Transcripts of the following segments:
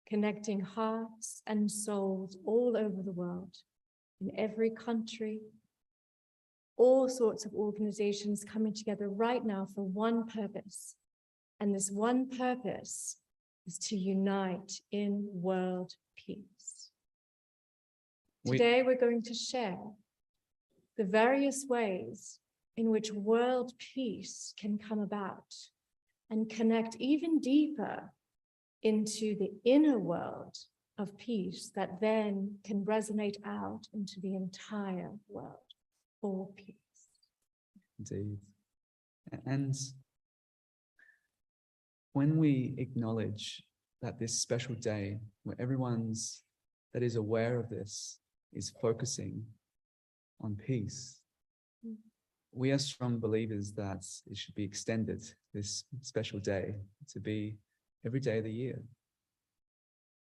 connecting hearts and souls all over the world, in every country, all sorts of organizations coming together right now for one purpose. And this one purpose is to unite in world peace. Today, we're going to share the various ways in which world peace can come about and connect even deeper into the inner world of peace that then can resonate out into the entire world for peace. Indeed. And when we acknowledge that this special day where everyone's that is aware of this is focusing on peace, we are strong believers that it should be extended, this special day, to be every day of the year.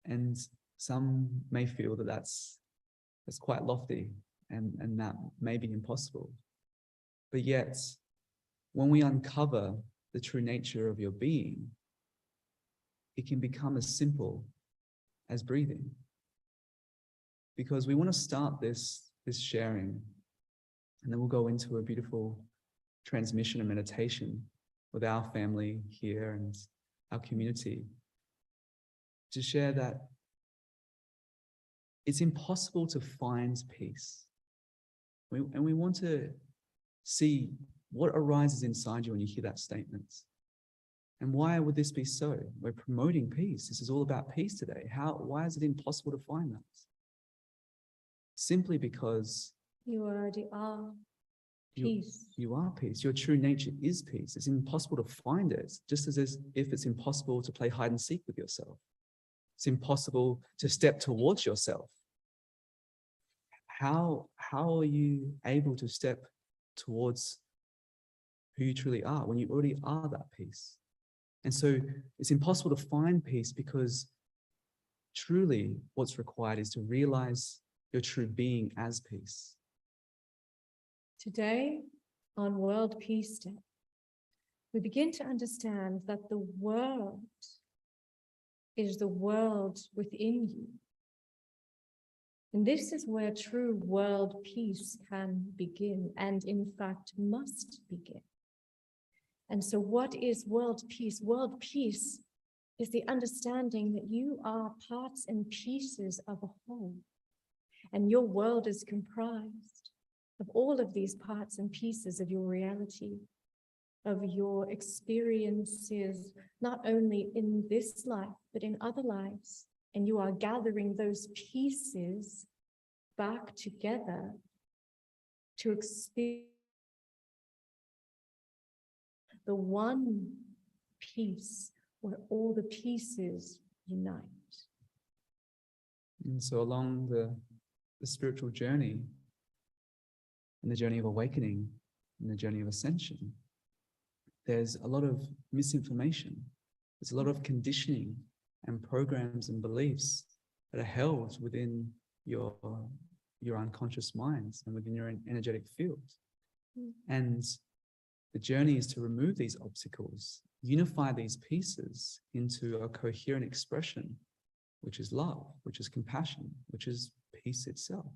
And some may feel that that's quite lofty and that may be impossible. But yet, when we uncover the true nature of your being, it can become as simple as breathing. Because we want to start this sharing, and then we'll go into a beautiful transmission and meditation with our family here and our community to share that it's impossible to find peace. And we want to see what arises inside you when you hear that statement. And why would this be so? We're promoting peace. This is all about peace today. Why is it impossible to find that? Simply because you already are peace. You are peace. Your true nature is peace. It's impossible to find it, just as if it's impossible to play hide and seek with yourself. It's impossible to step towards yourself. How are you able to step towards who you truly are when you already are that peace? And so it's impossible to find peace because truly what's required is to realize your true being as peace. Today, on World Peace Day, we begin to understand that the world is the world within you. And this is where true world peace can begin, and in fact must begin. And so what is world peace? World peace is the understanding that you are parts and pieces of a whole. And your world is comprised of all of these parts and pieces of your reality, of your experiences, not only in this life, but in other lives. And you are gathering those pieces back together to experience the one piece where all the pieces unite. And so along the spiritual journey, and the journey of awakening, and the journey of ascension, there's a lot of misinformation. There's a lot of conditioning and programs and beliefs that are held within your unconscious minds and within your energetic field. And the journey is to remove these obstacles, unify these pieces into a coherent expression, which is love, which is compassion, which is peace itself.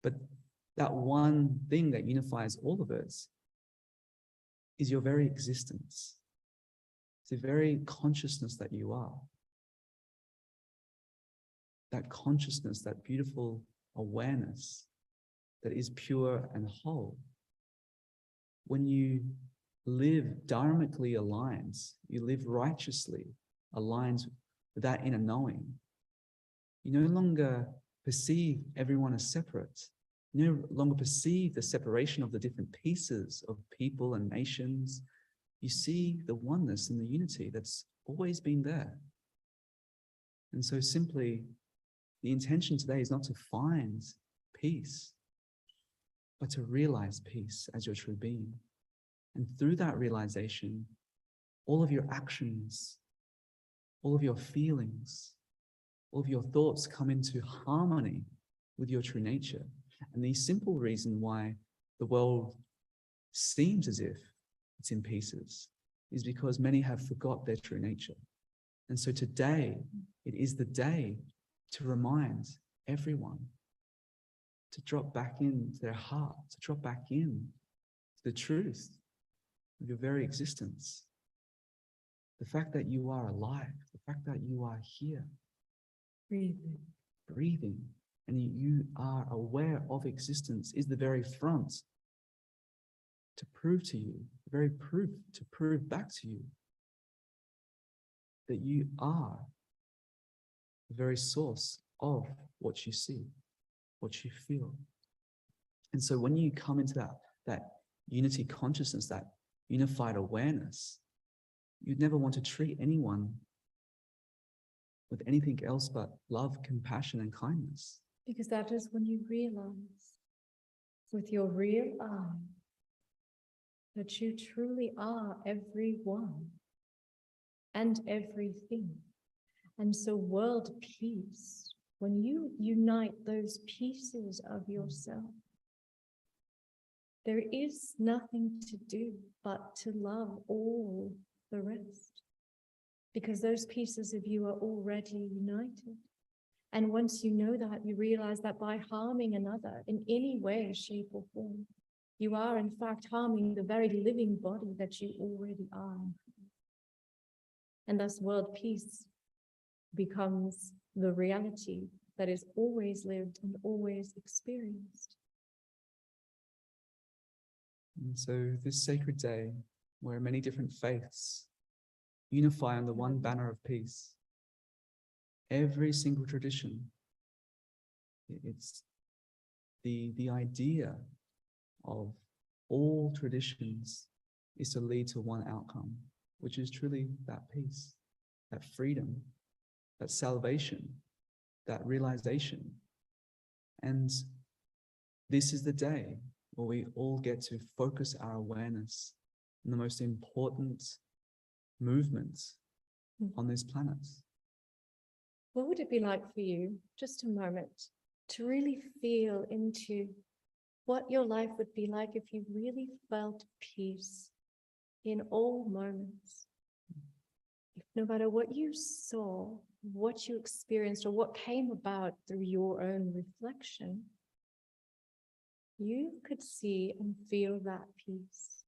But that one thing that unifies all of it is your very existence. It's the very consciousness that you are. That consciousness, that beautiful awareness that is pure and whole. When you live dharmically aligned, you live righteously aligned with that inner knowing, you no longer perceive everyone as separate. You no longer perceive the separation of the different pieces of people and nations. You see the oneness and the unity that's always been there. And so simply, the intention today is not to find peace, but to realize peace as your true being. And through that realization, all of your actions, all of your feelings, all of your thoughts come into harmony with your true nature. And the simple reason why the world seems as if it's in pieces is because many have forgot their true nature. And so today, it is the day to remind everyone to drop back into their heart, to drop back in to the truth of your very existence. The fact that you are alive, the fact that you are here, breathing, and you are aware of existence is the very front to prove to you, the very proof to prove back to you that you are the very source of what you see, what you feel. And so when you come into that unity consciousness, that unified awareness, you'd never want to treat anyone with anything else but love, compassion, and kindness. Because that is when you realize with your real eye that you truly are everyone and everything. And so world peace, when you unite those pieces of yourself, there is nothing to do but to love all the rest, because those pieces of you are already united. And once you know that, you realize that by harming another in any way, shape, or form, you are in fact harming the very living body that you already are. And thus world peace becomes the reality that is always lived and always experienced. And so this sacred day, where many different faiths unify under one banner of peace, every single tradition, it's the idea of all traditions is to lead to one outcome, which is truly that peace, that freedom, that salvation, that realization. And this is the day where we all get to focus our awareness on the most important movement on this planet. What would it be like for you, just a moment, to really feel into what your life would be like if you really felt peace in all moments? If no matter what you saw, what you experienced, or what came about through your own reflection, you could see and feel that peace.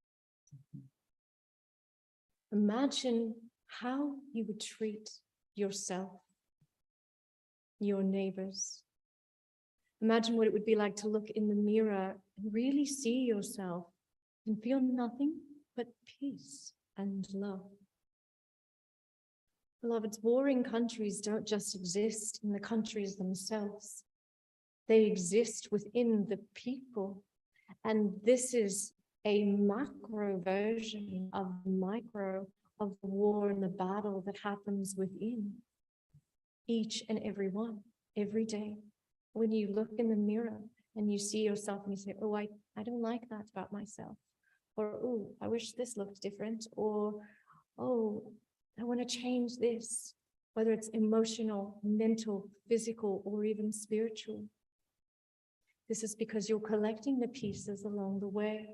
Imagine how you would treat yourself, your neighbors. Imagine what it would be like to look in the mirror and really see yourself and feel nothing but peace and love. Beloveds, warring countries don't just exist in the countries themselves. They exist within the people. And this is a macro version of the micro of the war and the battle that happens within each and every one, every day. When you look in the mirror and you see yourself and you say, oh, I don't like that about myself. Or, oh, I wish this looked different. Or, oh, I want to change this, whether it's emotional, mental, physical, or even spiritual. This is because you're collecting the pieces along the way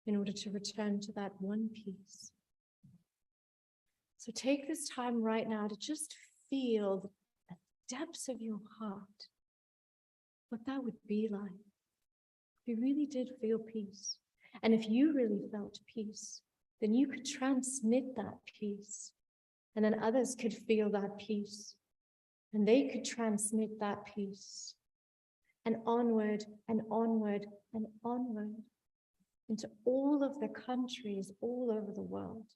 in order to return to that one piece. So take this time right now to just feel the depths of your heart, what that would be like if you really did feel peace. And if you really felt peace, then you could transmit that peace. And then others could feel that peace. And they could transmit that peace. And onward and onward and onward into all of the countries all over the world.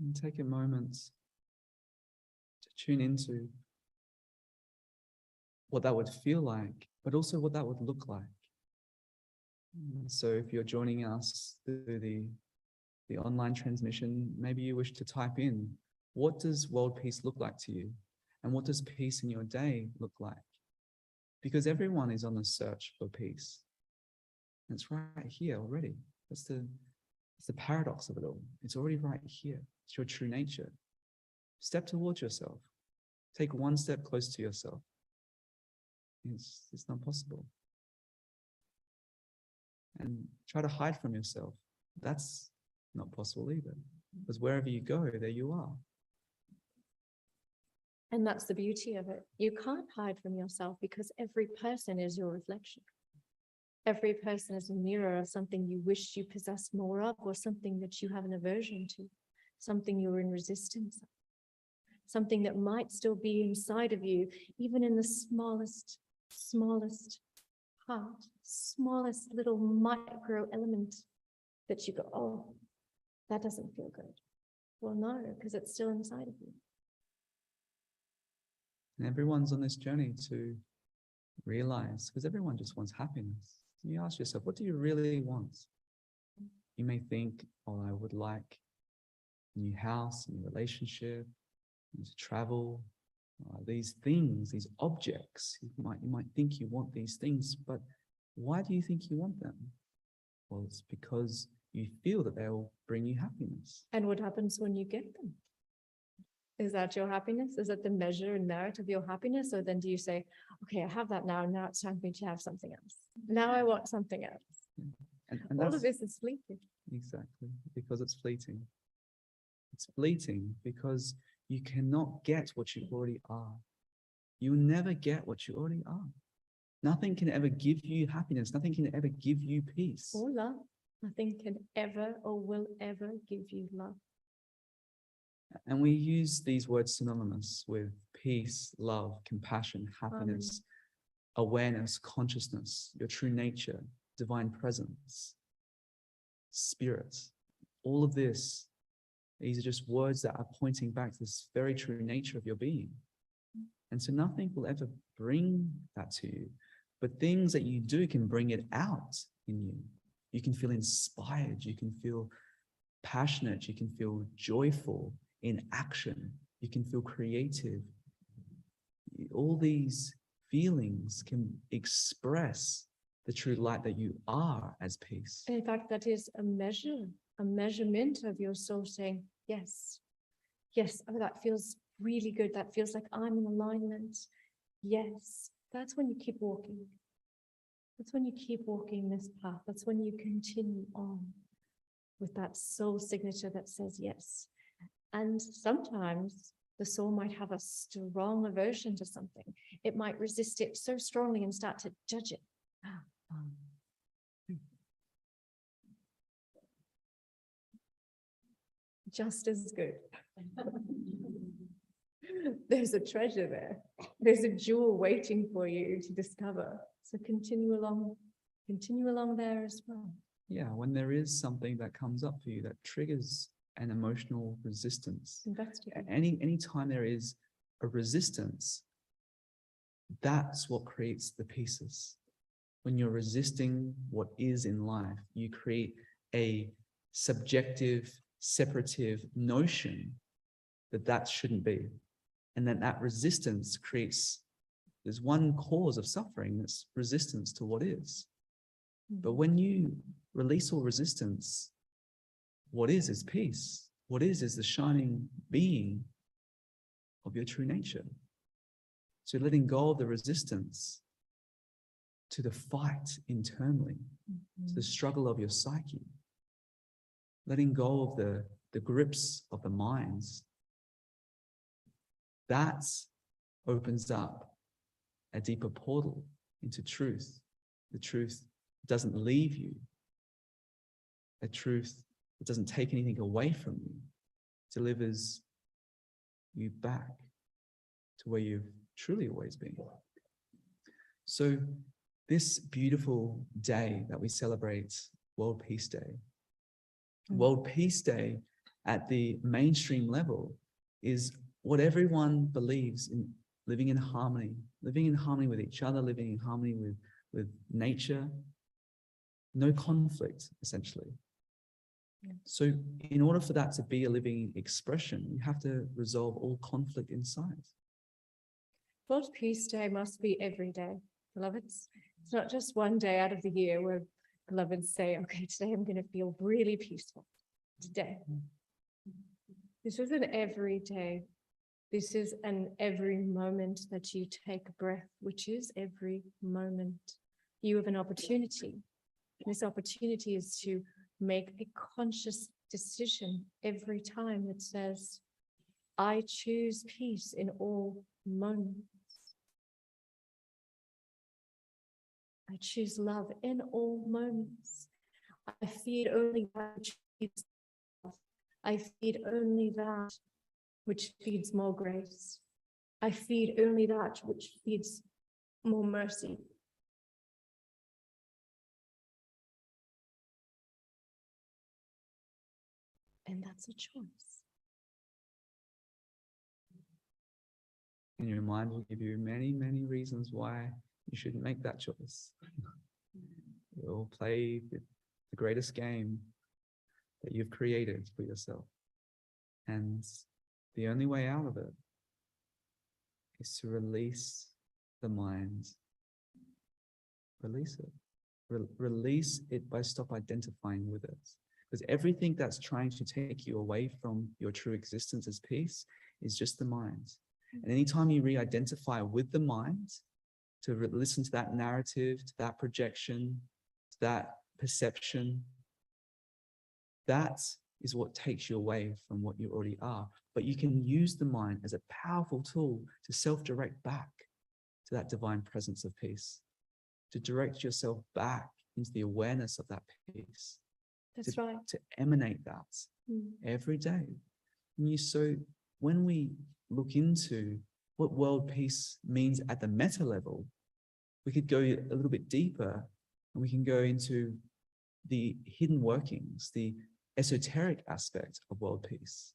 And take a moment to tune into what that would feel like, but also what that would look like. So if you're joining us through the online transmission, maybe you wish to type in, what does world peace look like to you? And what does peace in your day look like? Because everyone is on the search for peace. And it's right here already. That's the paradox of it all. It's already right here. It's your true nature. Step towards yourself. Take one step close to yourself. It's not possible. And try to hide from yourself. That's not possible either. Because wherever you go, there you are. And that's the beauty of it. You can't hide from yourself because every person is your reflection. Every person is a mirror of something you wish you possessed more of, or something that you have an aversion to, something you're in resistance of, something that might still be inside of you, even in the smallest part, smallest little micro element that you go, oh, that doesn't feel good. Well, no, because it's still inside of you. And everyone's on this journey to realize, because everyone just wants happiness. You ask yourself, what do you really want? You may think, oh, I would like a new house, a new relationship, to travel, these things, these objects. You might think you want these things, but why do you think you want them? Well, it's because you feel that they'll bring you happiness. And what happens when you get them? Is that your happiness? Is that the measure and merit of your happiness? Or then do you say, okay, I have that now it's time for me to have something else. Now I want something else. And all of this is fleeting. Exactly, because it's fleeting. It's fleeting because you cannot get what you already are. You will never get what you already are. Nothing can ever give you happiness. Nothing can ever give you peace. Or love. Nothing can ever or will ever give you love. And we use these words synonymous with peace, love, compassion, happiness, awareness, consciousness, your true nature, divine presence, spirit. All of this, these are just words that are pointing back to this very true nature of your being. And so nothing will ever bring that to you, but things that you do can bring it out in you. You can feel inspired, you can feel passionate, you can feel joyful in action, you can feel creative. All these feelings can express the true light that you are as peace. In fact, that is a measurement of your soul saying, yes, yes, oh, that feels really good. That feels like I'm in alignment. Yes, that's when you keep walking. That's when you keep walking this path. That's when you continue on with that soul signature that says yes. And sometimes the soul might have a strong aversion to something. It might resist it so strongly and start to judge it. Just as good. There's a treasure there. There's a jewel waiting for you to discover. So continue along there as well. Yeah, when there is something that comes up for you that triggers an emotional resistance. Investigate. Any time there is a resistance, that's what creates the pieces. When you're resisting what is in life, you create a subjective, separative notion that shouldn't be. And then that resistance creates, there's one cause of suffering, that's resistance to what is. But when you release all resistance, what is peace. What is the shining being of your true nature. So letting go of the resistance to the fight internally, to the struggle of your psyche, letting go of the grips of the minds, that opens up a deeper portal into truth. The truth doesn't leave you. A truth that doesn't take anything away from you, delivers you back to where you've truly always been. So this beautiful day that we celebrate, World Peace Day, World Peace Day at the mainstream level is what everyone believes in: living in harmony with each other, living in harmony with nature, no conflict, essentially. Yeah. So in order for that to be a living expression, you have to resolve all conflict inside. World Peace Day must be every day, beloveds. It's not just one day out of the year where beloveds say, okay, today I'm going to feel really peaceful. Today. This is an every day. This is an every moment that you take a breath, which is every moment. You have an opportunity. This opportunity is to make a conscious decision every time that says, I choose peace in all moments. I choose love in all moments. I feed only that which feeds love. I feed only that which feeds more grace. I feed only that which feeds more mercy. And that's a choice. And your mind will give you many, many reasons why you shouldn't make that choice. It will play the greatest game that you've created for yourself. And the only way out of it is to release the mind. Release it. Release it by stop identifying with it. Because everything that's trying to take you away from your true existence as peace is just the mind. And anytime you re-identify with the mind, to listen to that narrative, to that projection, to that perception, that is what takes you away from what you already are. But you can use the mind as a powerful tool to self-direct back to that divine presence of peace, to direct yourself back into the awareness of that peace. That's right. To emanate that every day. So when we look into what world peace means at the meta level, we could go a little bit deeper and we can go into the hidden workings, the esoteric aspect of world peace,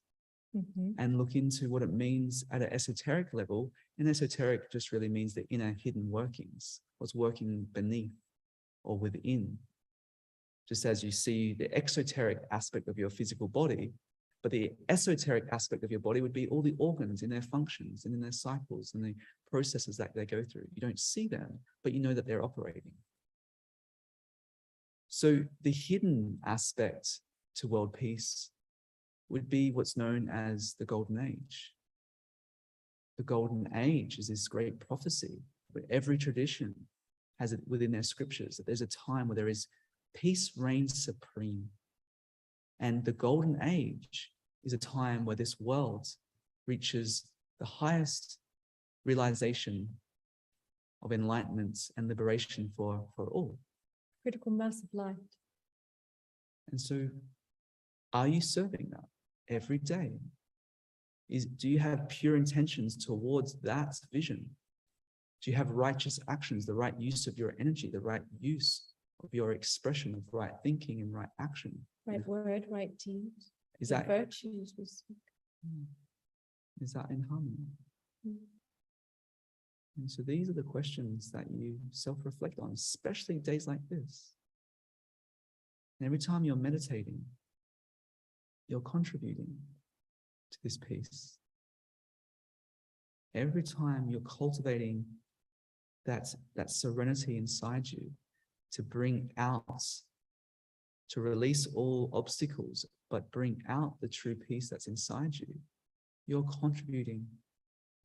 and look into what it means at an esoteric level. And esoteric just really means the inner hidden workings, what's working beneath or within. Just as you see the exoteric aspect of your physical body, but the esoteric aspect of your body would be all the organs in their functions and in their cycles and the processes that they go through. You don't see them, but you know that they're operating. So the hidden aspect to world peace would be what's known as the Golden Age. The Golden Age is this great prophecy where every tradition has it within their scriptures that there's a time where there is peace reigns supreme. And the Golden Age is a time where this world reaches the highest realization of enlightenment and liberation for all. Critical mass of light. And so, are you serving that every day? Do you have pure intentions towards that vision? Do you have righteous actions, the right use of your energy, the right use of your expression of right thinking and right action? Right word, right deed. Is that virtues we speak? Is that in harmony? And so these are the questions that you self-reflect on, especially days like this. And every time you're meditating, you're contributing to this peace. Every time you're cultivating that serenity inside you to bring out, to release all obstacles, but bring out the true peace that's inside you, you're contributing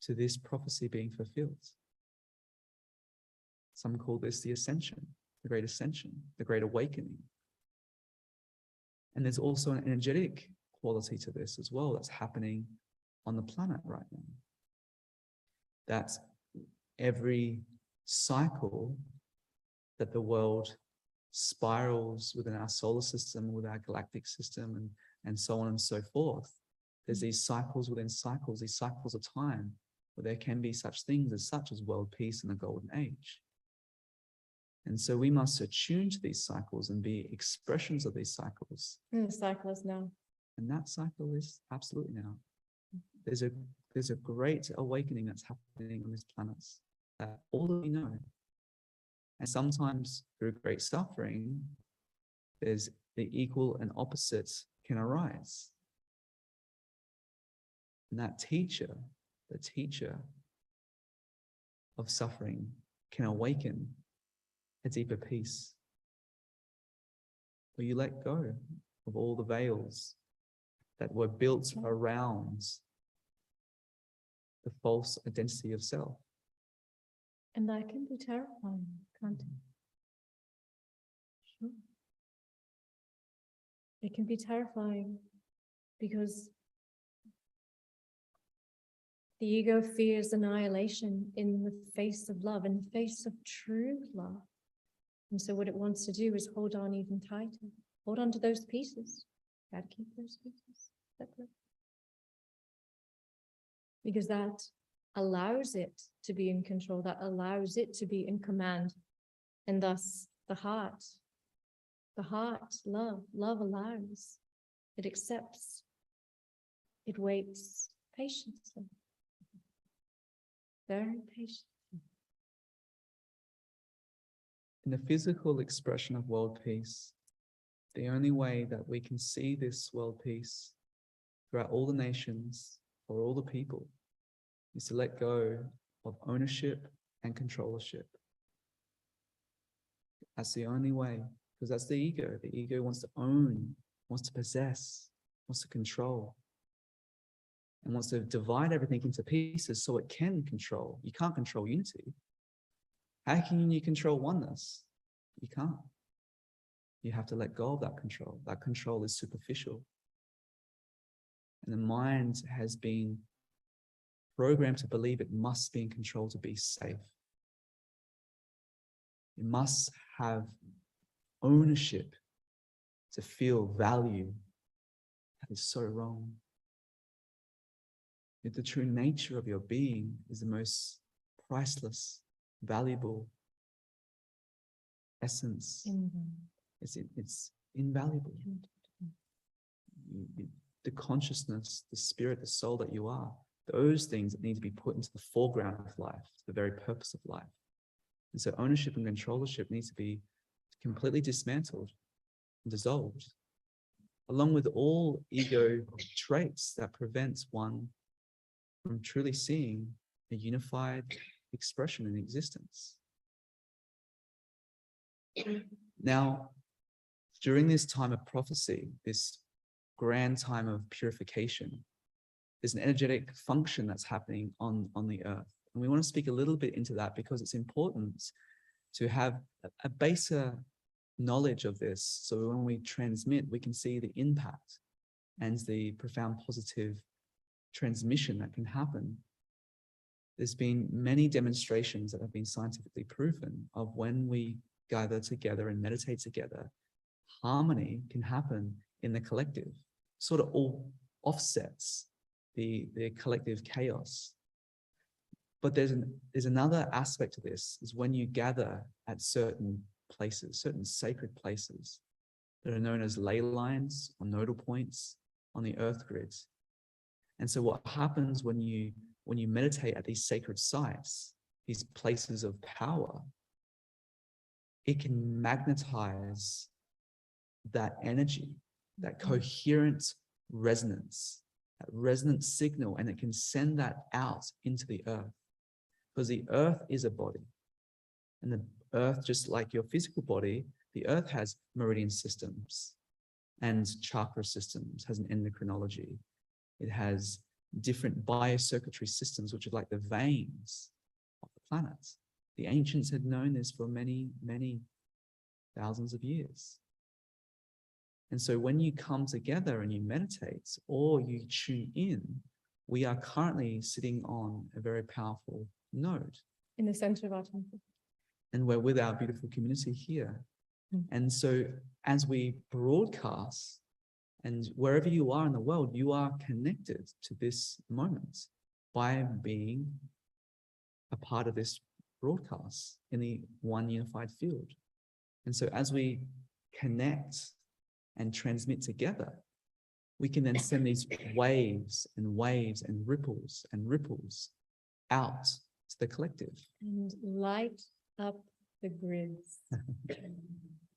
to this prophecy being fulfilled. Some call this the ascension, the great ascension, the great awakening. And there's also an energetic quality to this as well that's happening on the planet right now. That every cycle that the world spirals within our solar system, with our galactic system, and so on and so forth, there's these cycles within cycles, these cycles of time, where there can be such things as world peace and the Golden Age. And so we must attune to these cycles and be expressions of these cycles. The cycle is now. And that cycle is absolutely now. There's a great awakening that's happening on this planet that all that we know. And sometimes through great suffering, there's the equal and opposite can arise. And that teacher, the teacher of suffering, can awaken a deeper peace. Where you let go of all the veils that were built around the false identity of self. And that can be terrifying, can't it? Sure. It can be terrifying because the ego fears annihilation in the face of love, in the face of true love. And so what it wants to do is hold on even tighter. Hold on to those pieces. Got to keep those pieces separate. Because that allows it to be in control, that allows it to be in command. And thus the heart, love allows, it accepts, it waits patiently, very patiently. In the physical expression of world peace, the only way that we can see this world peace throughout all the nations or all the people is to let go of ownership and controllership. That's the only way, because that's the ego. The ego wants to own, wants to possess, wants to control, and wants to divide everything into pieces so it can control. You can't control unity. How can you control oneness? You can't. You have to let go of that control. That control is superficial. And the mind has been programmed to believe it must be in control to be safe. It must have ownership to feel value. That is so wrong. Yet the true nature of your being is the most priceless, valuable essence. It's invaluable. The consciousness, the spirit, the soul that you are, those things that need to be put into the foreground of life, the very purpose of life. And so ownership and controllership needs to be completely dismantled and dissolved, along with all ego traits that prevents one from truly seeing a unified expression in existence. Now, during this time of prophecy, this grand time of purification, there's an energetic function that's happening on the earth. And we want to speak a little bit into that because it's important to have a baser knowledge of this. So when we transmit, we can see the impact and the profound positive transmission that can happen. There's been many demonstrations that have been scientifically proven of when we gather together and meditate together, harmony can happen in the collective, sort of all offsets the collective chaos. But there's another aspect to this, is when you gather at certain places, certain sacred places that are known as ley lines or nodal points on the earth grids. And so what happens when you meditate at these sacred sites, these places of power, it can magnetize that energy, that coherent resonance, that resonant signal, and it can send that out into the earth. Because the earth is a body. And the earth, just like your physical body, the earth has meridian systems and chakra systems, has an endocrinology. It has different biocircuitry systems, which are like the veins of the planet. The ancients had known this for many, many thousands of years. And so when you come together and you meditate or you tune in, we are currently sitting on a very powerful node. In the center of our temple. And we're with our beautiful community here. And so as we broadcast, and wherever you are in the world, you are connected to this moment by being a part of this broadcast in the one unified field. And so as we connect and transmit together, we can then send these waves and waves and ripples out to the collective. And light up the grids.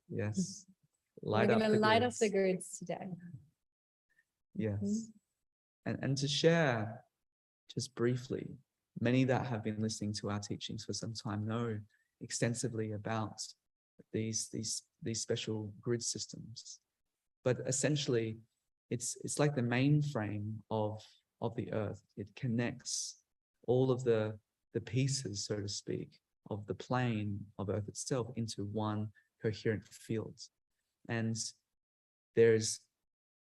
Yes. We're going to light up the grids today. Yes. And to share just briefly, many that have been listening to our teachings for some time know extensively about these special grid systems. But essentially, it's like the mainframe of the earth. It connects all of the pieces, so to speak, of the plane of earth itself into one coherent field. And there's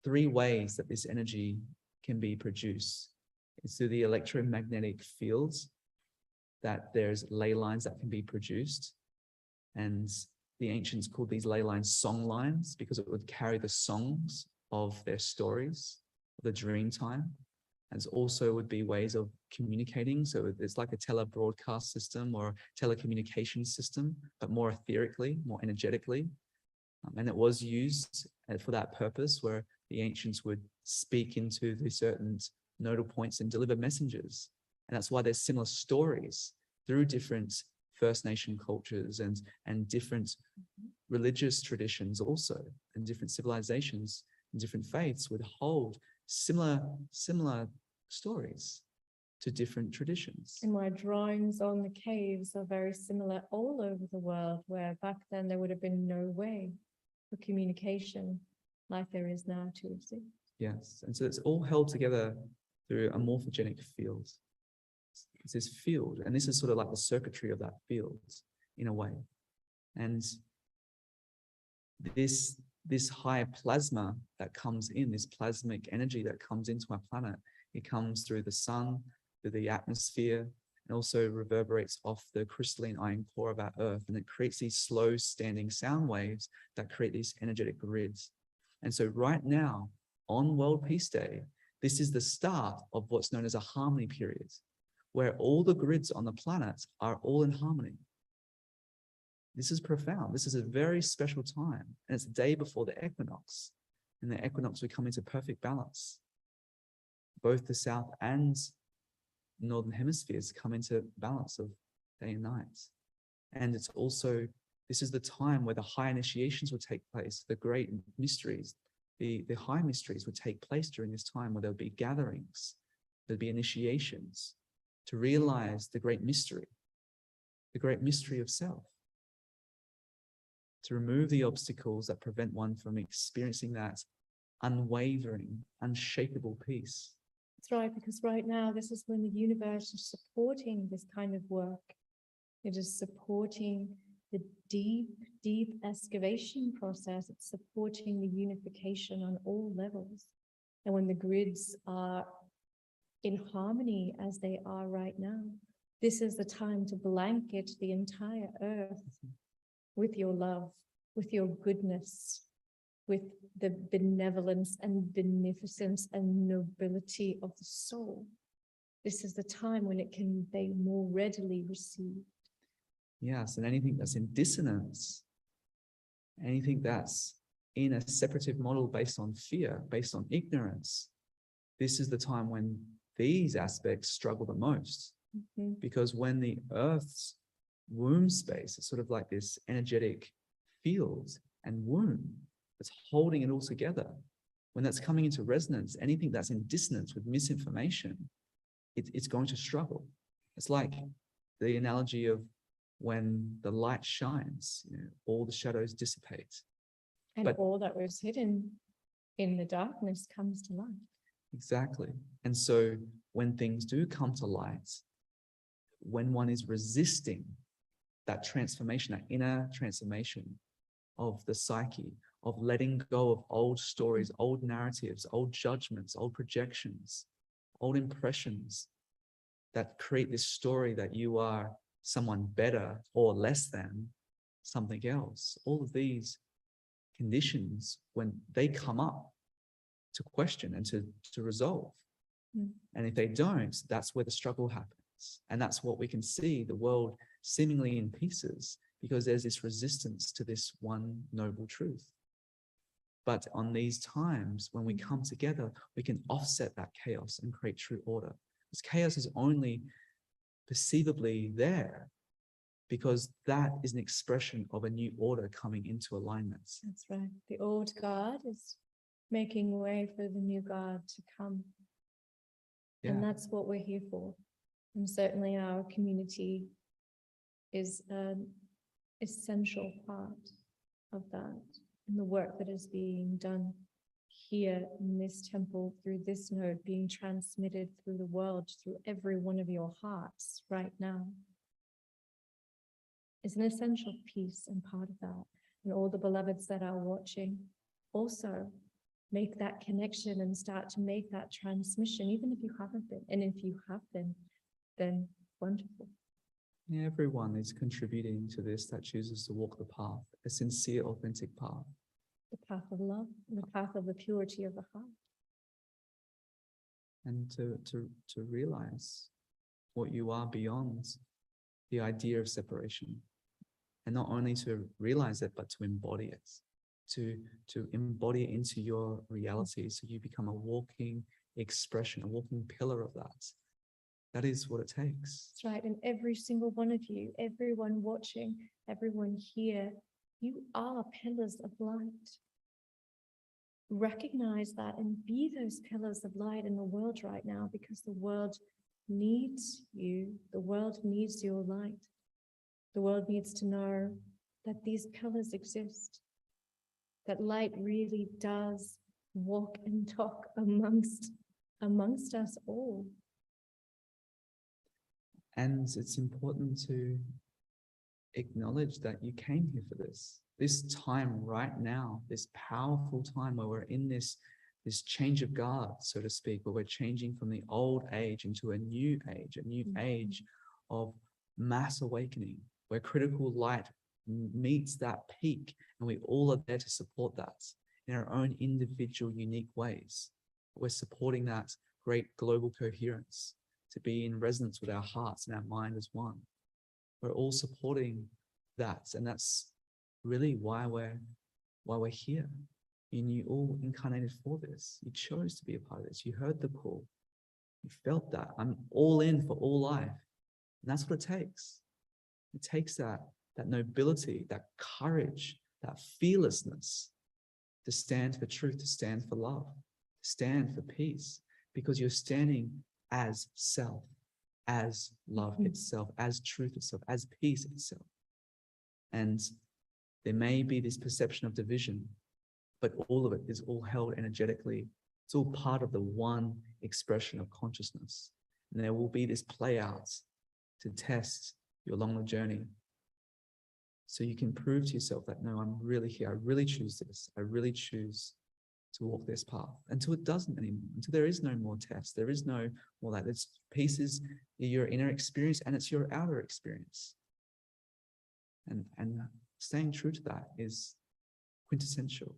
three ways that this energy can be produced. It's through the electromagnetic fields, that there's ley lines that can be produced. And the ancients called these ley lines song lines because it would carry the songs of their stories, the dream time. And also would be ways of communicating. So it's like a telebroadcast system or telecommunication system, but more etherically, more energetically. And it was used for that purpose, where the ancients would speak into the certain nodal points and deliver messages. And that's why there's similar stories through different First Nation cultures and different religious traditions also, and different civilizations and different faiths would hold similar stories to different traditions. And where drawings on the caves are very similar all over the world, where back then there would have been no way for communication like there is now to exist. Yes, and so it's all held together through a morphogenic field. It's this field, and this is sort of like the circuitry of that field in a way. And this high plasma that comes in, this plasmic energy that comes into our planet, it comes through the sun, through the atmosphere, and also reverberates off the crystalline iron core of our earth. And it creates these slow standing sound waves that create these energetic grids. And so right now, on World Peace Day, this is the start of what's known as a harmony period, where all the grids on the planet are all in harmony. This is profound. This is a very special time. And it's the day before the equinox. And the equinox will come into perfect balance. Both the south and northern hemispheres come into balance of day and night. And it's also, this is the time where the high initiations will take place, the great mysteries, the high mysteries would take place during this time, where there'll be gatherings, there'll be initiations to realize the great mystery of self, to remove the obstacles that prevent one from experiencing that unwavering, unshakable peace. That's right, because right now, this is when the universe is supporting this kind of work. It is supporting the deep excavation process. It's supporting the unification on all levels. And when the grids are in harmony as they are right now, this is the time to blanket the entire earth with your love, with your goodness, with the benevolence and beneficence and nobility of the soul. This is the time when it can be more readily received. Yes, and anything that's in dissonance, anything that's in a separative model based on fear, based on ignorance, this is the time when these aspects struggle the most. Mm-hmm. Because when the Earth's womb space is sort of like this energetic field and womb that's holding it all together, when that's coming into resonance, anything that's in dissonance with misinformation, it's going to struggle. It's like the analogy of when the light shines, all the shadows dissipate. And all that was hidden in the darkness comes to light. Exactly. And so when things do come to light, when one is resisting that transformation, that inner transformation of the psyche, of letting go of old stories, old narratives, old judgments, old projections, old impressions that create this story that you are someone better or less than something else. All of these conditions, when they come up to question and to resolve. And if they don't, that's where the struggle happens. And that's what we can see, the world seemingly in pieces, because there's this resistance to this one noble truth. But on these times, when we come together, we can offset that chaos and create true order. Because chaos is only perceivably there because that is an expression of a new order coming into alignment. That's right. The old guard is making way for the new guard to come. Yeah. And that's what we're here for. And certainly our community is an essential part of that, and the work that is being done here in this temple through this node being transmitted through the world, through every one of your hearts right now, is an essential piece and part of that. And all the beloveds that are watching also make that connection and start to make that transmission, even if you haven't been. And if you have been, then wonderful. Yeah, everyone is contributing to this that chooses to walk the path, a sincere, authentic path. The path of love, the path of the purity of the heart. And to realize what you are beyond the idea of separation. And not only to realize it, but to embody it. To embody it into your reality, so you become a walking expression, a walking pillar of that. That is what it takes. That's right. And every single one of you, everyone watching, everyone here, you are pillars of light. Recognize that and be those pillars of light in the world right now, because the world needs you. The world needs your light. The world needs to know that these pillars exist, that light really does walk and talk amongst us all. And it's important to acknowledge that you came here for this. This time right now, this powerful time where we're in this change of guard, so to speak, where we're changing from the old age into a new age of mass awakening, where critical light meets that peak, and we all are there to support that in our own individual, unique ways. We're supporting that great global coherence, to be in resonance with our hearts and our mind as one. We're all supporting that, and that's really why we're here. And you all incarnated for this. You chose to be a part of this. You heard the call. You felt that. I'm all in for all life. And that's what it takes. It takes that nobility, that courage, that fearlessness to stand for truth, to stand for love, to stand for peace, because you're standing as self, as love itself, as truth itself, as peace itself. And there may be this perception of division, but all of it is all held energetically. It's all part of the one expression of consciousness. And there will be this play out to test you along the journey. So you can prove to yourself that, no, I'm really here. I really choose this. I really choose to walk this path, until it doesn't anymore, until there is no more test. There is no more that. It's peace is your inner experience and it's your outer experience. And staying true to that is quintessential.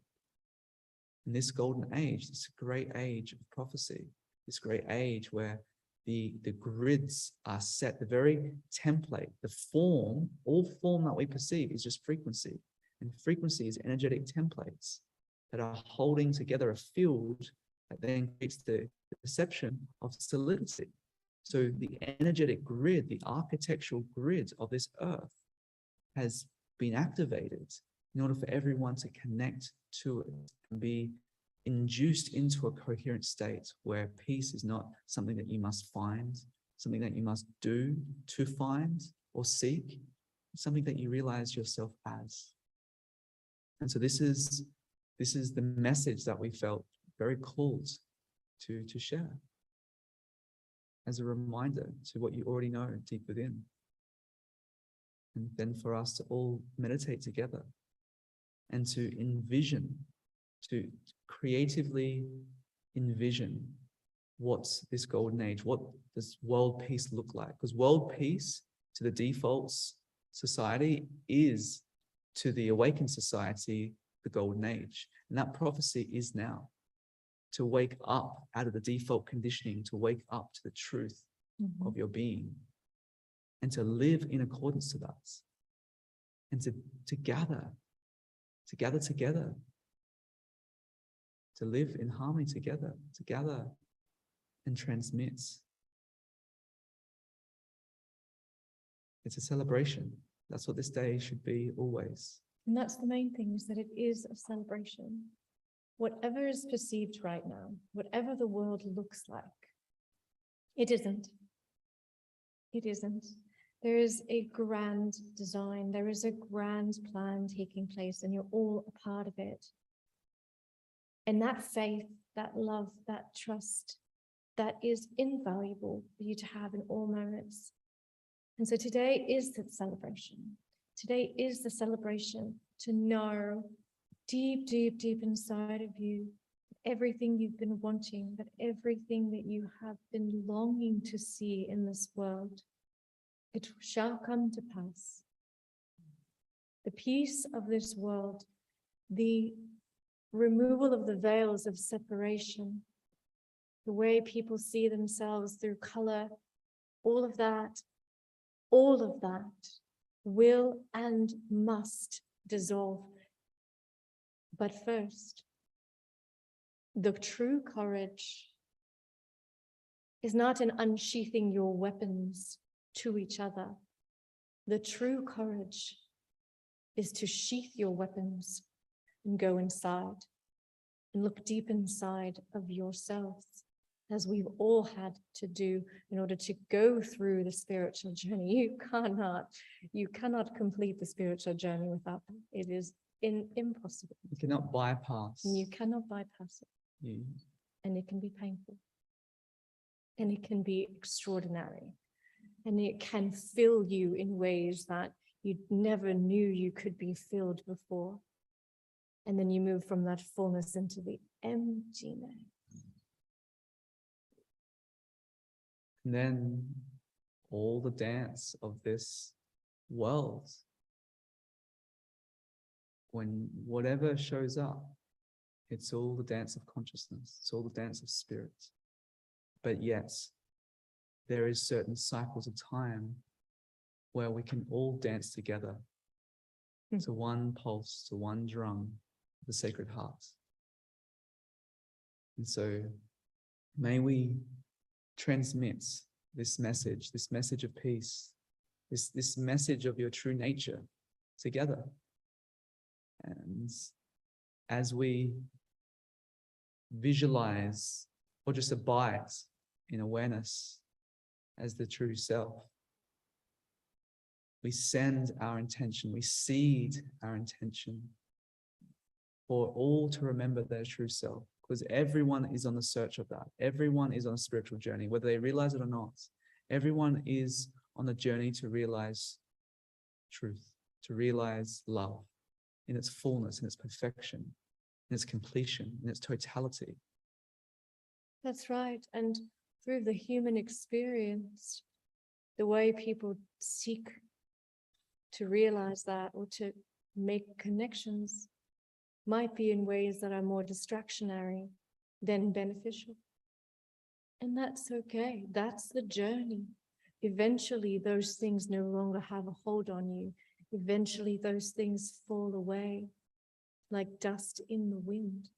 In this golden age, this great age of prophecy, this great age where the grids are set, the very template, the form, all form that we perceive is just frequency. And frequency is energetic templates that are holding together a field that then creates the perception of solidity. So the energetic grid, the architectural grid of this earth has been activated in order for everyone to connect to it and be induced into a coherent state where peace is not something that you must find, something that you must do to find or seek, something that you realize yourself as. And so this is the message that we felt very called to share as a reminder to what you already know deep within. And then for us to all meditate together and to envision, to creatively envision what's this golden age, what does world peace look like? Because world peace to the defaults society is to the awakened society, the golden age. And that prophecy is now to wake up out of the default conditioning, to wake up to the truth of your being and to live in accordance to that and to gather together, to live in harmony together, to gather and transmit. It's a celebration. That's what this day should be always. And that's the main thing, is that it is a celebration. Whatever is perceived right now, whatever the world looks like, it isn't. It isn't. There is a grand design. There is a grand plan taking place, and you're all a part of it. And that faith, that love, that trust, that is invaluable for you to have in all moments. And so today is the celebration. Today is the celebration to know deep, deep, deep inside of you everything you've been wanting, that everything that you have been longing to see in this world, it shall come to pass. The peace of this world, the removal of the veils of separation, the way people see themselves through color, all of that will and must dissolve. But first, the true courage is not in unsheathing your weapons to each other. The true courage is to sheath your weapons and go inside and look deep inside of yourselves, as we've all had to do in order to go through the spiritual journey. You cannot complete the spiritual journey without that. It is impossible. You cannot bypass. You cannot bypass it. And it can be painful. And it can be extraordinary. And it can fill you in ways that you never knew you could be filled before. And then you move from that fullness into the emptiness. And then all the dance of this world, when whatever shows up, it's all the dance of consciousness, it's all the dance of spirit. But yet, there is certain cycles of time where we can all dance together to one pulse, to one drum, the Sacred Heart. And so may we transmit this message of peace, this message of your true nature together. And as we visualize or just abide in awareness as the true self, we send our intention, we seed our intention for all to remember their true self, because everyone is on the search of that. Everyone is on a spiritual journey, whether they realize it or not. Everyone is on the journey to realize truth, to realize love in its fullness, in its perfection, in its completion, in its totality. That's right. And through the human experience, the way people seek to realize that or to make connections might be in ways that are more distractionary than beneficial. And that's okay. That's the journey. Eventually, those things no longer have a hold on you. Eventually, those things fall away like dust in the wind.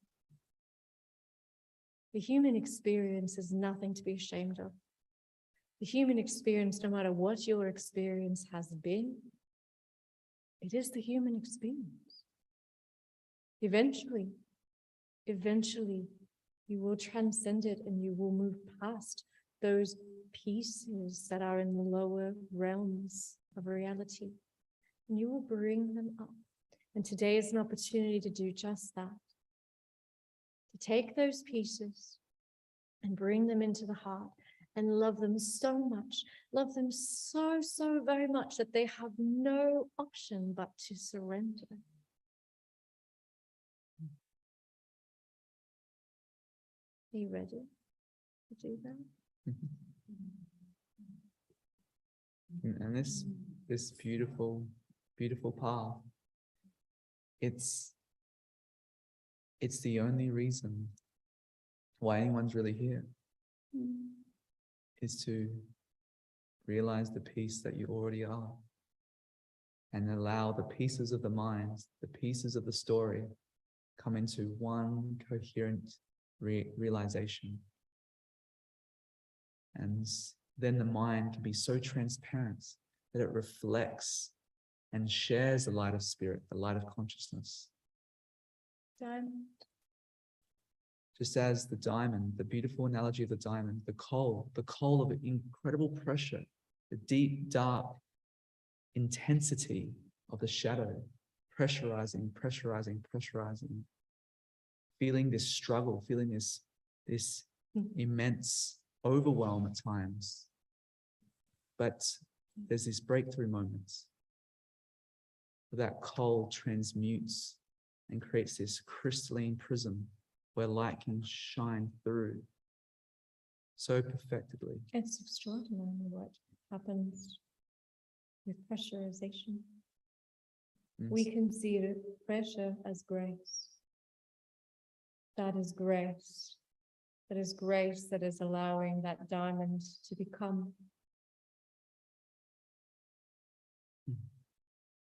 The human experience is nothing to be ashamed of. The human experience, no matter what your experience has been, it is the human experience. Eventually, you will transcend it and you will move past those pieces that are in the lower realms of reality. And you will bring them up. And today is an opportunity to do just that. To take those pieces and bring them into the heart and love them so much, love them so, so very much that they have no option but to surrender. Are you ready to do that? And this beautiful, beautiful path, it's the only reason why anyone's really here, is to realize the peace that you already are and allow the pieces of the mind, the pieces of the story come into one coherent realization. And then the mind can be so transparent that it reflects and shares the light of spirit, the light of consciousness. Diamond. Just as the diamond, the beautiful analogy of the diamond, the coal of incredible pressure, the deep, dark intensity of the shadow, pressurizing, feeling this struggle, feeling this immense overwhelm at times. But there's this breakthrough moment where that coal transmutes and creates this crystalline prism where light can shine through so perfectly. It's extraordinary what happens with pressurization. We can see the pressure as grace. That is grace. That is grace that is allowing that diamond to become.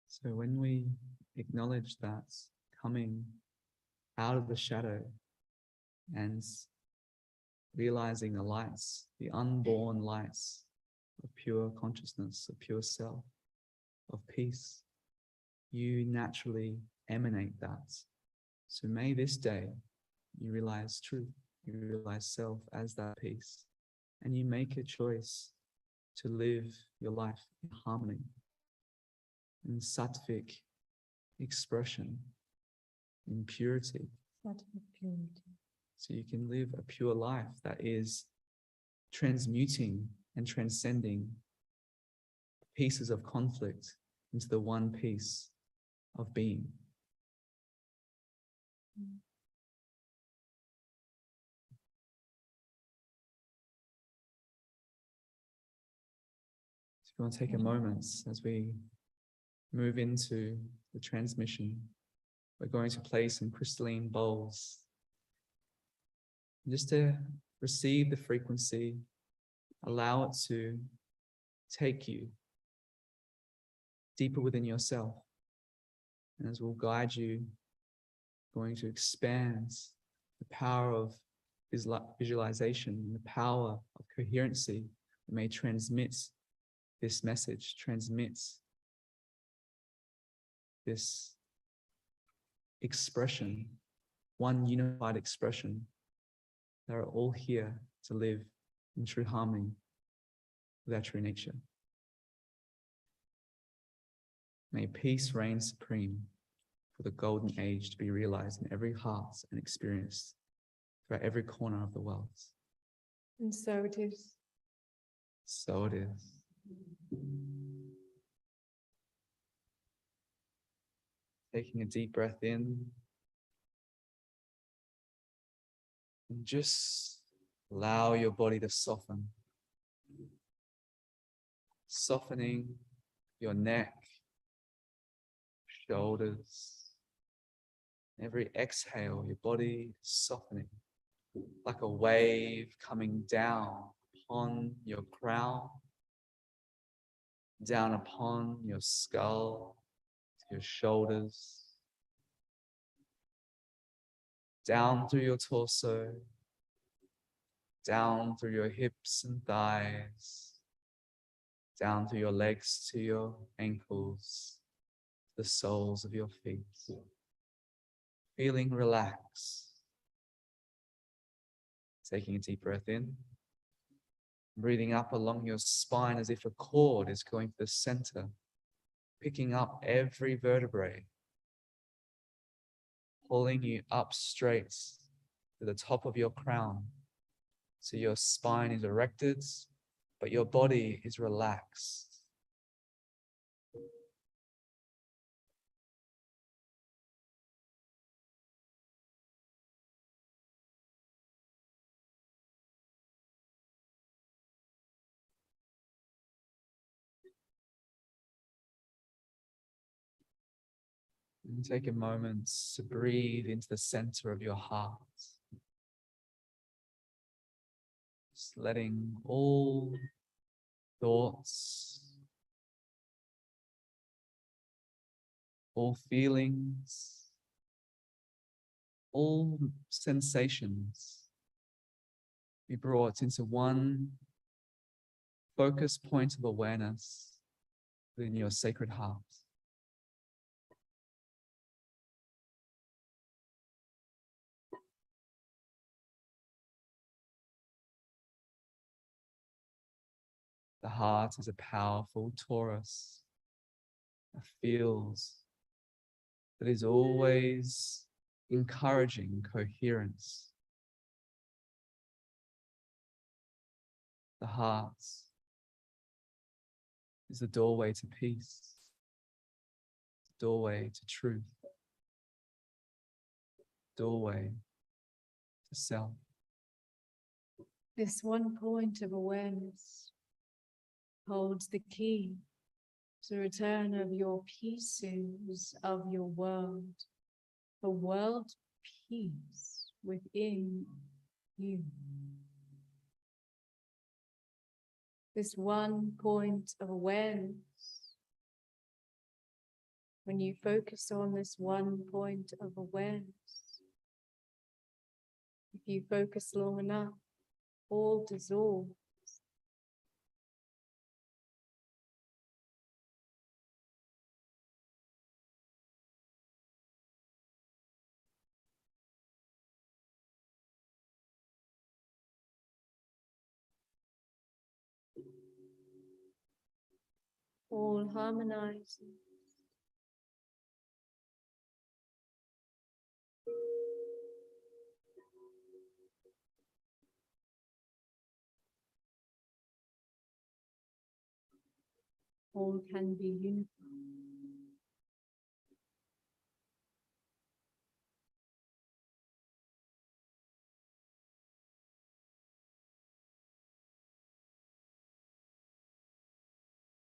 So when we acknowledge that coming out of the shadow and realizing the lights, the unborn lights of pure consciousness, of pure self, of peace, you naturally emanate that. So may this day you realize truth, you realize self as that peace, and you make a choice to live your life in harmony, in sattvic expression, in purity. Sattvic purity. So you can live a pure life that is transmuting and transcending pieces of conflict into the one piece of being. So if you want to take a moment as we move into the transmission, we're going to place some crystalline bowls just to receive the frequency, allow it to take you deeper within yourself. And as we'll guide you, going to expand the power of visualization and the power of coherency that may transmit this message, transmit this expression, one unified expression. They are all here to live in true harmony with our true nature. May peace reign supreme for the golden age to be realized in every heart and experienced throughout every corner of the world. And so it is. So it is. Taking a deep breath in. And just allow your body to soften. Softening your neck, shoulders. Every exhale, your body softening like a wave coming down upon your crown, down upon your skull, your shoulders, down through your torso, down through your hips and thighs, down through your legs to your ankles, the soles of your feet. Feeling relaxed. Taking a deep breath in. Breathing up along your spine as if a cord is going to the center, picking up every vertebrae, pulling you up straight to the top of your crown. So your spine is erected, but your body is relaxed. And take a moment to breathe into the center of your heart. Just letting all thoughts, all feelings, all sensations be brought into one focus point of awareness within your sacred heart. The heart is a powerful torus, a field that is always encouraging coherence. The heart is the doorway to peace, doorway to truth, doorway to self. This one point of awareness holds the key to the return of your pieces of your world, the world peace within you. This one point of awareness, when you focus on this one point of awareness, if you focus long enough, all dissolves. All harmonizing. All can be unified.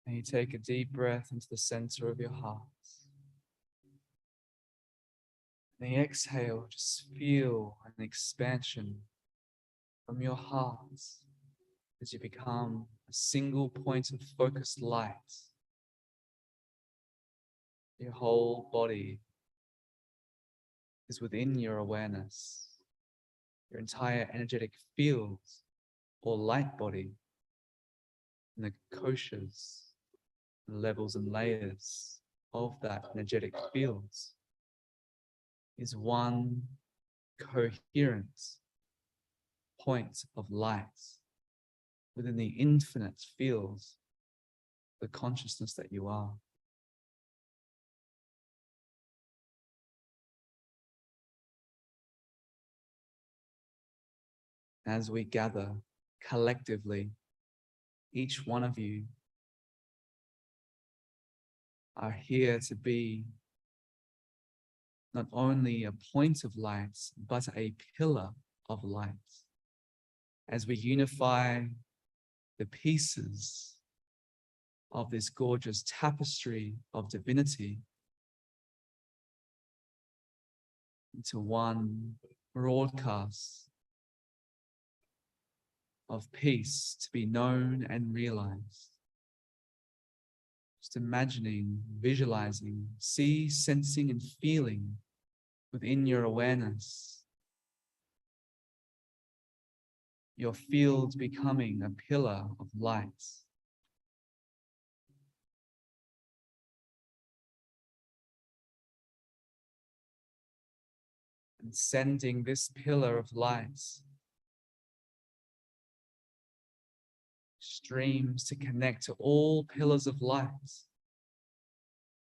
And you take a deep breath into the center of your heart. And the exhale, just feel an expansion from your heart as you become a single point of focused light. Your whole body is within your awareness. Your entire energetic field or light body, and the koshas, the levels and layers of that energetic field is one coherent point of light within the infinite field, the consciousness that you are. As we gather collectively, each one of you are here to be not only a point of light, but a pillar of light. As we unify the pieces of this gorgeous tapestry of divinity into one broadcast of peace to be known and realized. Just imagining, visualizing, sensing, and feeling within your awareness your field becoming a pillar of light. And sending this pillar of light streams to connect to all pillars of light.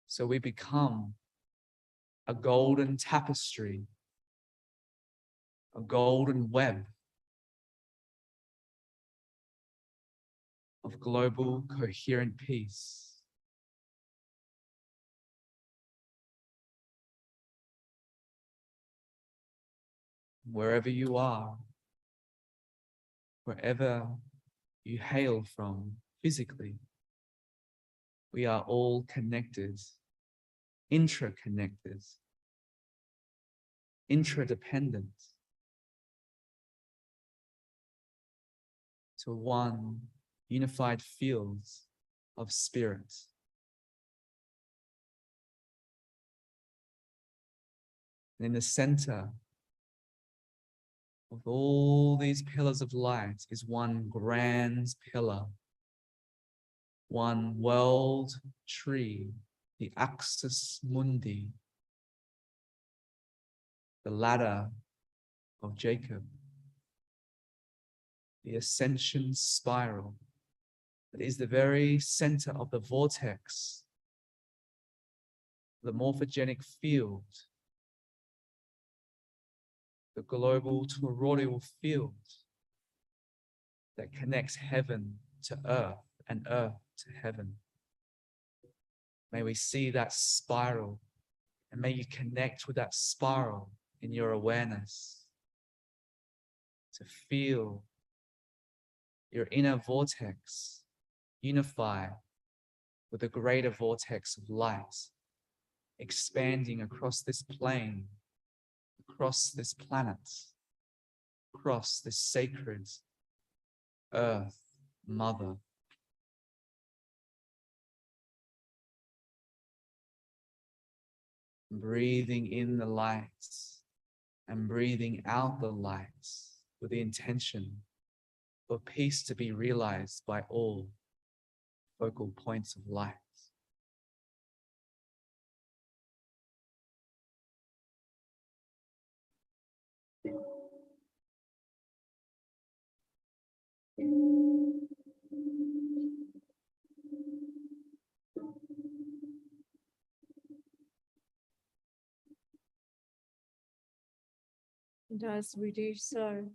So we become a golden tapestry, a golden web of global coherent peace. Wherever you are, wherever you hail from physically, we are all connected, intraconnected, interdependent to one unified field of spirit. And in the center of all these pillars of light is one grand pillar, one world tree, the axis mundi, the ladder of Jacob, the ascension spiral that is the very center of the vortex, the morphogenic field, the global toroidal field that connects heaven to earth and earth to heaven. May we see that spiral, and may you connect with that spiral in your awareness. to feel your inner vortex unify with a greater vortex of light, expanding across this plane, across this planet, across this sacred earth, mother. Breathing in the lights and breathing out the lights with the intention for peace to be realized by all focal points of light. And as we do so,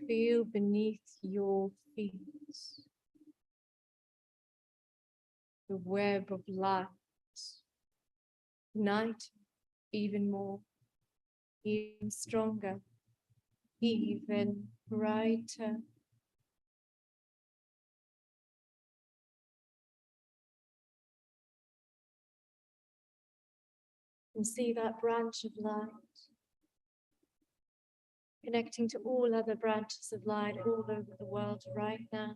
feel beneath your feet the web of light, night even more, even stronger, even brighter. And see that branch of light connecting to all other branches of light all over the world right now.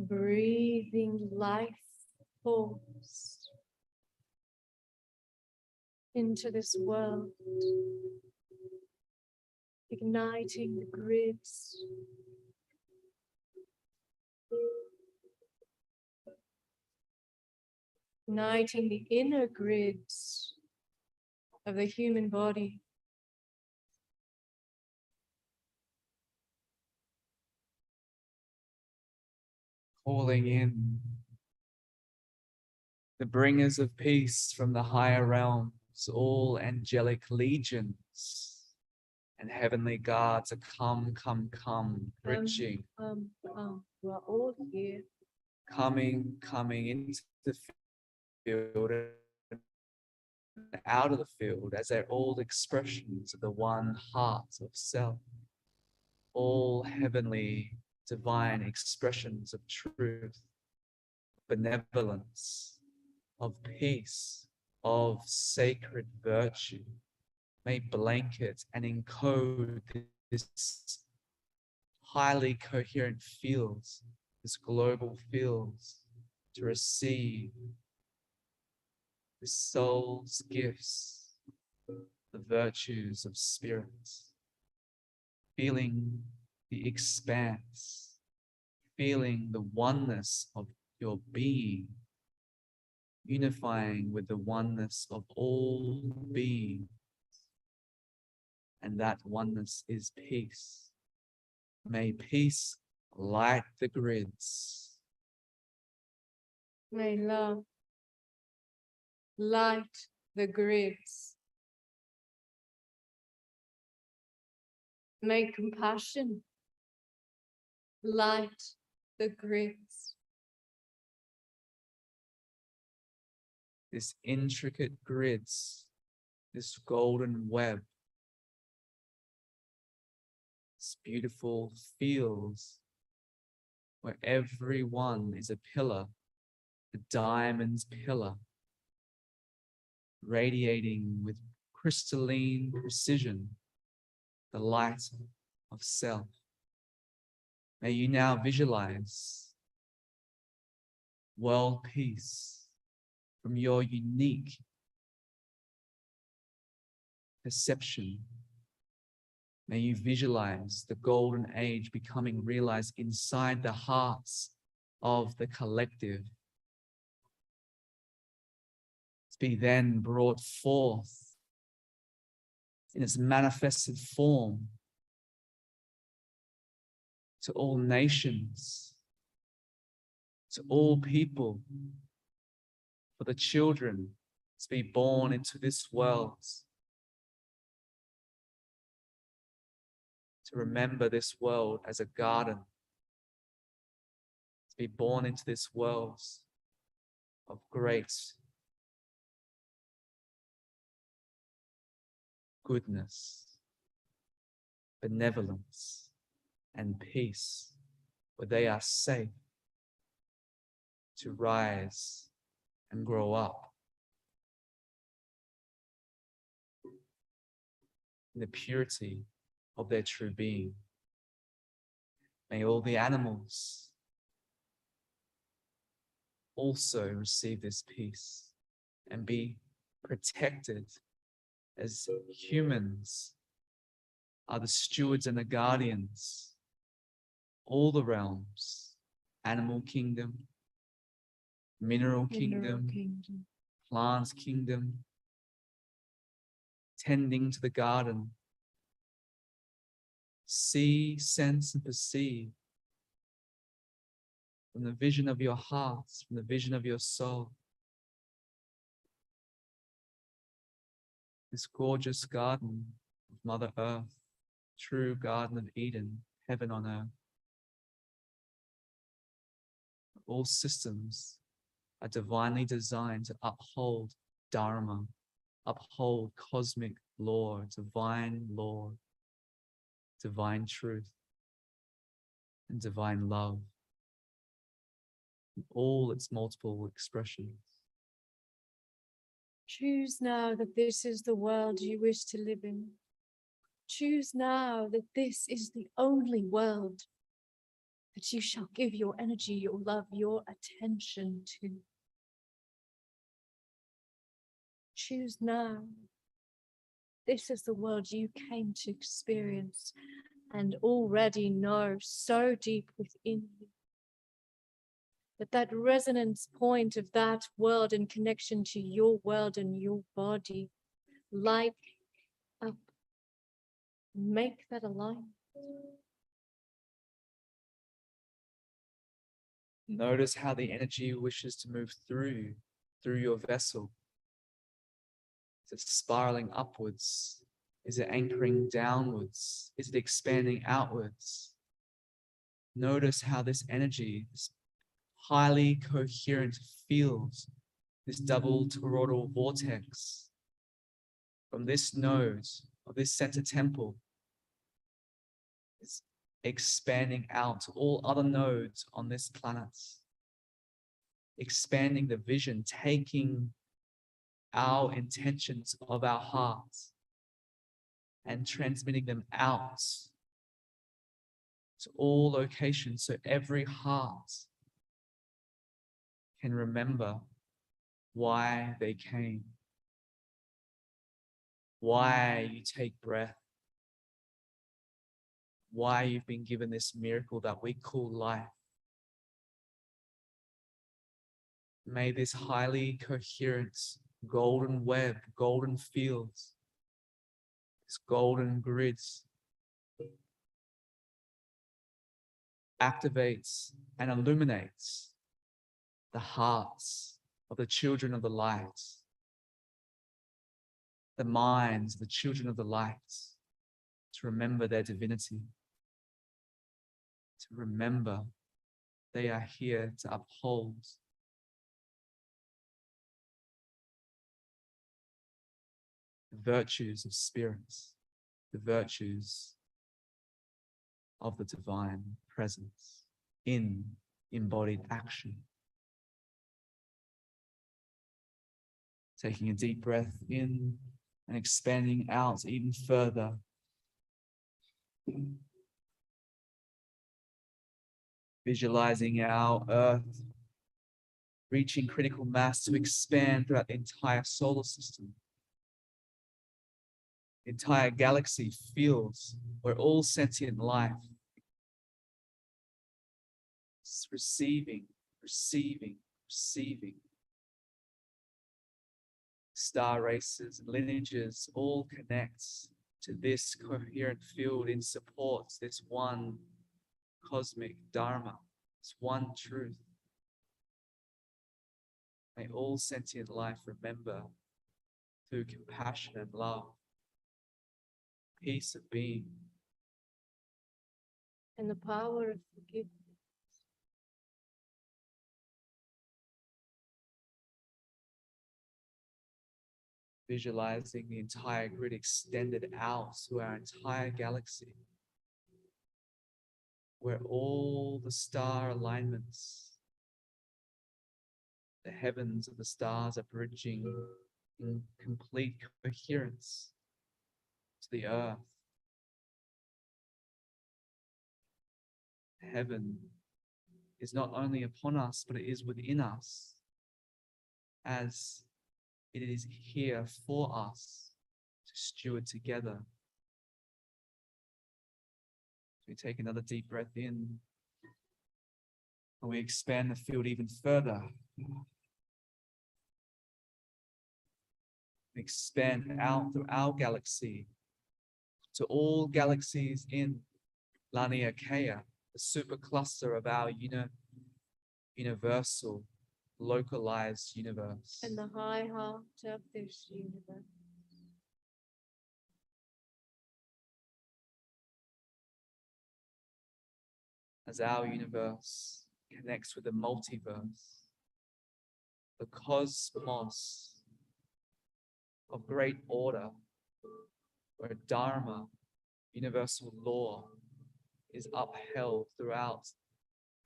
Breathing life force into this world, igniting the grids, igniting the inner grids of the human body. Calling in the bringers of peace from the higher realms, all angelic legions and heavenly guards are come, bridging, We're all here. coming into the field and out of the field as they're all expressions of the one heart of self, all heavenly divine expressions of truth, benevolence, of peace, of sacred virtue, may blanket and encode this highly coherent fields, this global fields, to receive the soul's gifts, the virtues of spirit, feeling the expanse, feeling the oneness of your being, unifying with the oneness of all being. And that oneness is peace. May peace light the grids. May love light the grids. May compassion light the grids. This intricate grids, this golden web, this beautiful fields where everyone is a pillar, a diamond's pillar, radiating with crystalline precision the light of self. May you now visualize world peace from your unique perception. May you visualize the golden age becoming realized inside the hearts of the collective. To be then brought forth in its manifested form to all nations, to all people, for the children to be born into this world, to remember this world as a garden, to be born into this world of great goodness, benevolence, and peace, where they are safe to rise and grow up in the purity of their true being. May all the animals also receive this peace and be protected as humans are the stewards and the guardians. All the realms, animal kingdom, mineral kingdom, plants kingdom, tending to the garden. See, sense, and perceive from the vision of your hearts, from the vision of your soul. This gorgeous garden of Mother Earth, true Garden of Eden, heaven on earth. All systems are divinely designed to uphold Dharma, uphold cosmic law, divine truth, and divine love in all its multiple expressions. Choose now that this is the world you wish to live in. Choose now that this is the only world that you shall give your energy, your love, your attention to. Choose now. This is the world you came to experience and already know so deep within you. That resonance point of that world in connection to your world and your body light up. Make that alignment. Notice how the energy wishes to move through your vessel. Is it spiraling upwards? Is it anchoring downwards? Is it expanding outwards? Notice how this energy, this highly coherent field, this double toroidal vortex from this node of this center temple is expanding out to all other nodes on this planet, expanding the vision, taking our intentions of our hearts and transmitting them out to all locations, so every heart can remember why they came, why you take breath, why you've been given this miracle that we call life. May this highly coherent golden web, golden fields, this golden grids activates and illuminates the hearts of the children of the light, the minds of the children of the light, to remember their divinity, to remember they are here to uphold the virtues of spirits, the virtues of the divine presence in embodied action. Taking a deep breath in and expanding out even further. Visualizing our earth reaching critical mass to expand throughout the entire solar system. The entire galaxy feels where all sentient life is receiving. Star races and lineages all connect to this coherent field in support, this one cosmic Dharma, this one truth. May all sentient life remember through compassion and love, peace of being, and the power of forgiveness. Visualizing the entire grid extended out to our entire galaxy, where all the star alignments, the heavens of the stars are bridging in complete coherence to the earth. Heaven is not only upon us, but it is within us, as it is here for us to steward together. We take another deep breath in, and we expand the field even further. We expand out through our galaxy to all galaxies in Laniakea, the supercluster of our universal, localized universe. And the high heart of this universe. As our universe connects with the multiverse, the cosmos of great order, where Dharma, universal law, is upheld throughout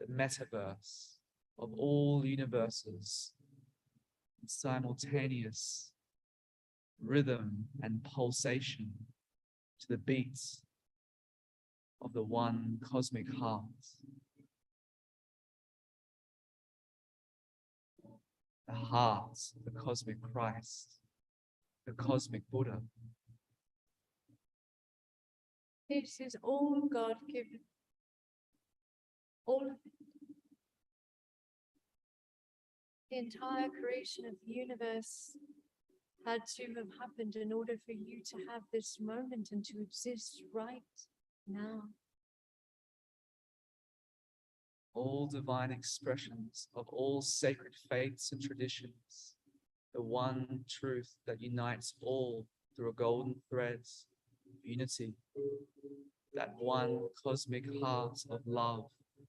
the metaverse of all universes, in simultaneous rhythm and pulsation to the beats of the one cosmic heart. The heart of the cosmic Christ, the cosmic Buddha. This is all God-given. All of it. The entire creation of the universe had to have happened in order for you to have this moment and to exist right now. All divine expressions of all sacred faiths and traditions, the one truth that unites all through a golden thread of unity, that one cosmic heart of love,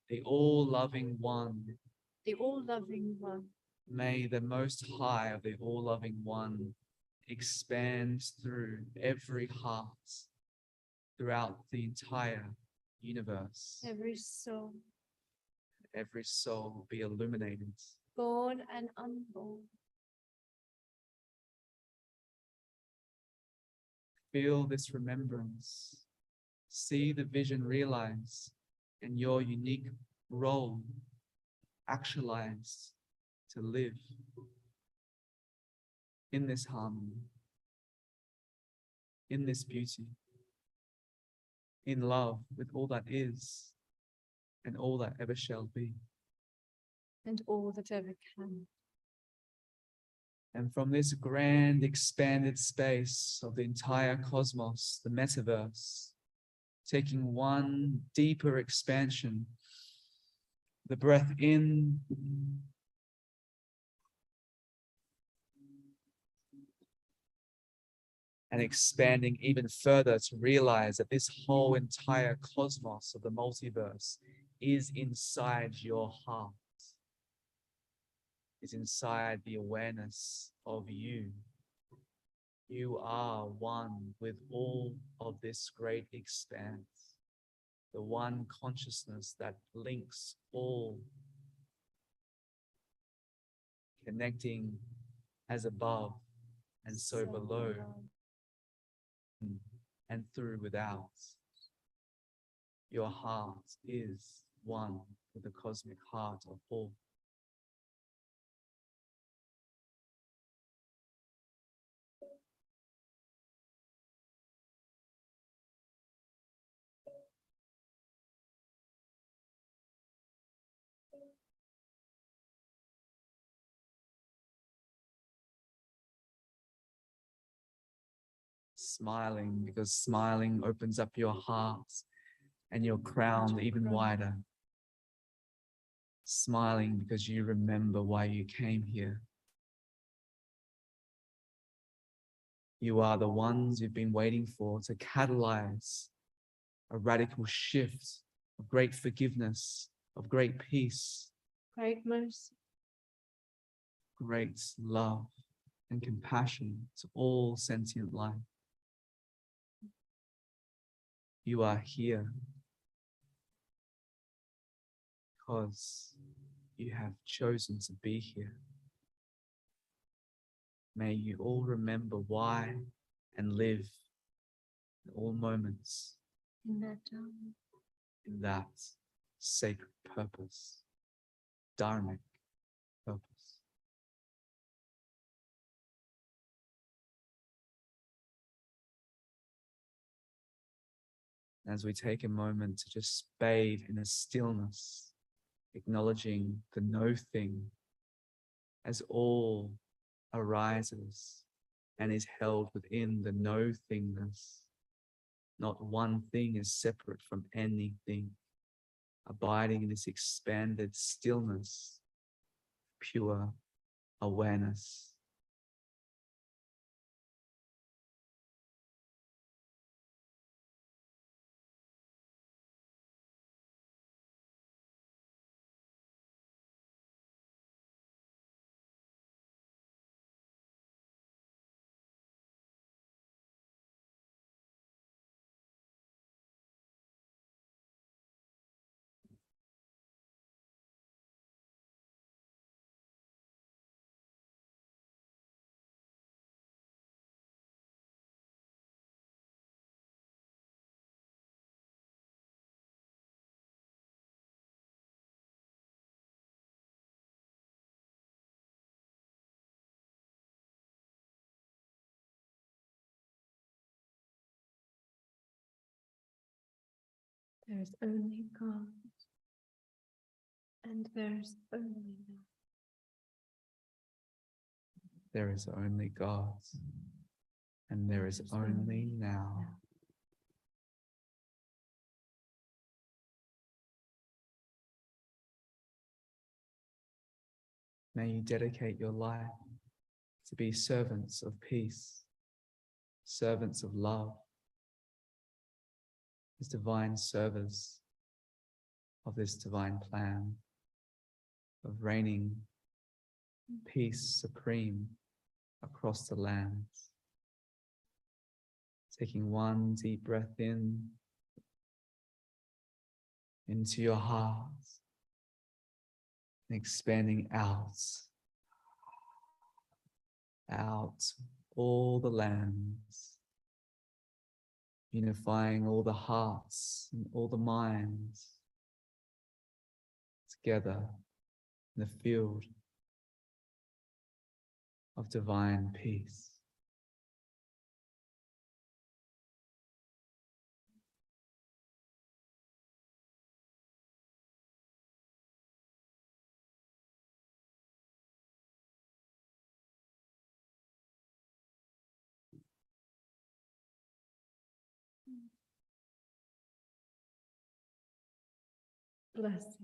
the all-loving one. The all-loving one. May the most high of the all-loving one expand through every heart, throughout the entire universe. Every soul. Every soul will be illuminated. Born and unborn. Feel this remembrance. See the vision realized and your unique role actualized to live in this harmony, in this beauty, in love with all that is and all that ever shall be. And all that ever can. And from this grand expanded space of the entire cosmos, the metaverse, taking one deeper expansion, the breath in, and expanding even further to realize that this whole entire cosmos of the multiverse is inside your heart, is inside the awareness of you. You are one with all of this great expanse, the one consciousness that links all, connecting as above and so below, and through without. Your heart is one with the cosmic heart of all. Smiling, because smiling opens up your heart and your crown even wider. Smiling because you remember why you came here. You are the ones you've been waiting for to catalyze a radical shift of great forgiveness, of great peace, Great mercy. great love. and compassion to all sentient life. You are here because you have chosen to be here. May you all remember why and live in all moments in that Dharma. in that sacred purpose, dharmic purpose. As we take a moment to just bathe in a stillness, acknowledging the no thing as all arises and is held within the no thingness. Not one thing is separate from anything, abiding in this expanded stillness, pure awareness. There is only God, and there is only now. There is only God, and there is only now. May you dedicate your life to be servants of peace, servants of love, as divine servers of this divine plan of reigning peace supreme across the lands. Taking one deep breath in, into your heart, and expanding out all the lands, unifying all the hearts and all the minds together in the field of divine peace. Blessed,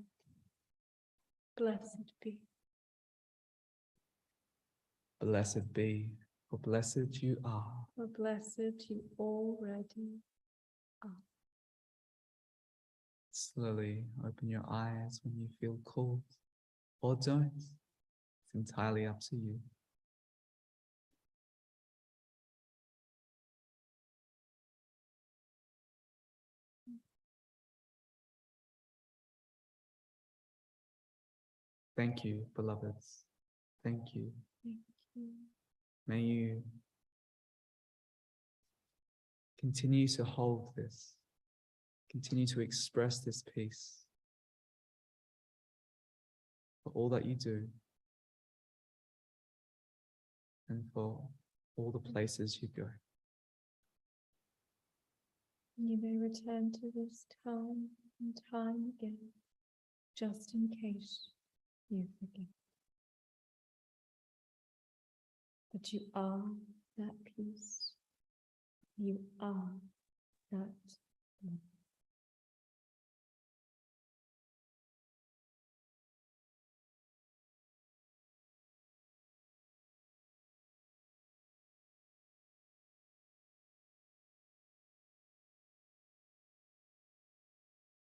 blessed be. Blessed be, for blessed you are. For blessed you already are. Slowly open your eyes when you feel called, or don't. It's entirely up to you. Thank you, beloveds. Thank you. Thank you. May you continue to hold this, continue to express this peace for all that you do and for all the places you go. You may return to this time and time again, just in case you forget. But you are that peace. You are that love.